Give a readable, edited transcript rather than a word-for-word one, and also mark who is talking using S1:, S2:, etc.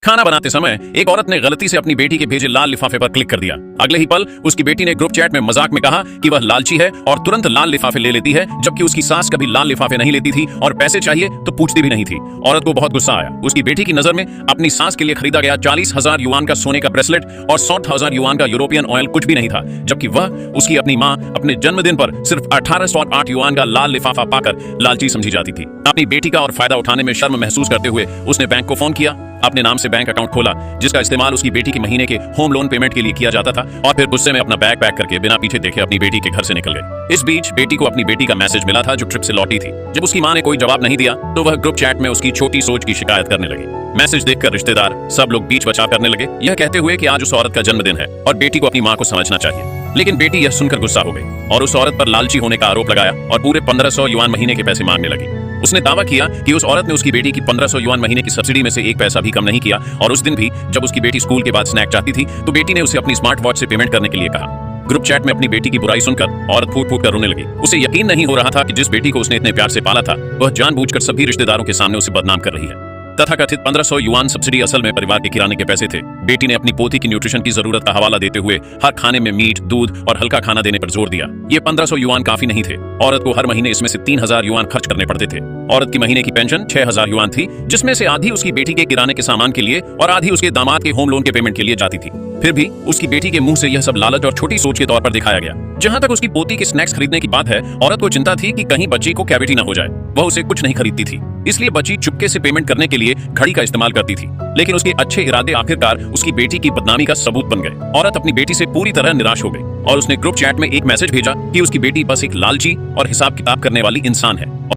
S1: खाना बनाते समय एक औरत ने गलती से अपनी बेटी के भेजे लाल लिफाफे पर क्लिक कर दिया। अगले ही पल उसकी बेटी ने ग्रुप चैट में मजाक में कहा कि वह लालची है और तुरंत लाल लिफाफे ले लेती है, जबकि उसकी सास कभी लाल लिफाफे नहीं लेती थी और पैसे चाहिए तो पूछती भी नहीं थी। औरत को बहुत गुस्सा आया। उसकी बेटी की नजर में अपनी सास के लिए खरीदा गया 40,000 युआन का सोने का ब्रेसलेट और 100,000 युआन का यूरोपियन ऑयल कुछ भी नहीं था, जबकि वह उसकी अपनी माँ अपने जन्मदिन पर सिर्फ 1808 युआन का लाल लिफाफा पाकर लालची समझी जाती थी। अपनी बेटी का और फायदा उठाने में शर्म महसूस करते हुए उसने बैंक को फोन किया, अपने नाम से बैंक अकाउंट खोला जिसका इस्तेमाल उसकी बेटी के महीने के होम लोन पेमेंट के लिए किया जाता था, और फिर गुस्से में अपना बैग पैक करके बिना पीछे देखे अपनी बेटी के घर से निकल गए। इस बीच बेटी को अपनी बेटी का मैसेज मिला था जो ट्रिप से लौटी थी। जब उसकी मां ने कोई जवाब नहीं दिया तो वह ग्रुप चैट में उसकी छोटी सोच की शिकायत करने लगी। मैसेज देखकर रिश्तेदार सब लोग बीच बचाव करने लगे, यह कहते हुए कि आज उस औरत का जन्मदिन है और बेटी को अपनी मां को समझना चाहिए। लेकिन बेटी यह सुनकर गुस्सा हो गई और उस औरत पर लालची होने का आरोप लगाया और पूरे 1500 युआन महीने के पैसे मांगने लगी। उसने दावा किया कि उस औरत ने उसकी बेटी की 1500 युआन महीने की सब्सिडी में से एक पैसा भी कम नहीं किया, और उस दिन भी जब उसकी बेटी स्कूल के बाद स्नैक चाहती थी तो बेटी ने उसे अपनी स्मार्ट वॉच से पेमेंट करने के लिए कहा। ग्रुप चैट में अपनी बेटी की बुराई सुनकर औरत फूट फूट कर रोने लगी। उसे यकीन नहीं हो रहा था कि जिस बेटी को उसने इतने प्यार से पाला था वह जानबूझकर सभी रिश्तेदारों के सामने उसे बदनाम कर रही है। तथाकथित 1500 युआन सब्सिडी असल में परिवार के किराने के पैसे थे। बेटी ने अपनी पोती की न्यूट्रिशन की जरूरत का हवाला देते हुए हर खाने में मीट, दूध और हल्का खाना देने पर जोर दिया। ये 1500 युआन काफी नहीं थे। औरत को हर महीने इसमें से 3000 युआन खर्च करने पड़ते थे। औरत की महीने की पेंशन 6000 युआन थी, जिसमें से आधी उसकी बेटी के किराने के सामान के लिए और आधी उसके दामाद के होम लोन के पेमेंट के लिए जाती थी। फिर भी उसकी बेटी के मुंह से यह सब लालच और छोटी सोच के तौर पर दिखाया गया। जहां तक उसकी पोती के स्नैक्स खरीदने की बात है, औरत को चिंता थी कि कहीं बच्ची को कैविटी न हो जाए। वह उसे कुछ नहीं खरीदती थी, इसलिए बच्ची चुपके से पेमेंट करने के लिए घड़ी का इस्तेमाल करती थी। लेकिन उसके अच्छे इरादे आखिरकार उसकी बेटी की बदनामी का सबूत बन गए। औरत अपनी बेटी से पूरी तरह निराश हो गई और उसने ग्रुप चैट में एक मैसेज भेजा कि उसकी बेटी बस एक लालची और हिसाब किताब करने वाली इंसान है।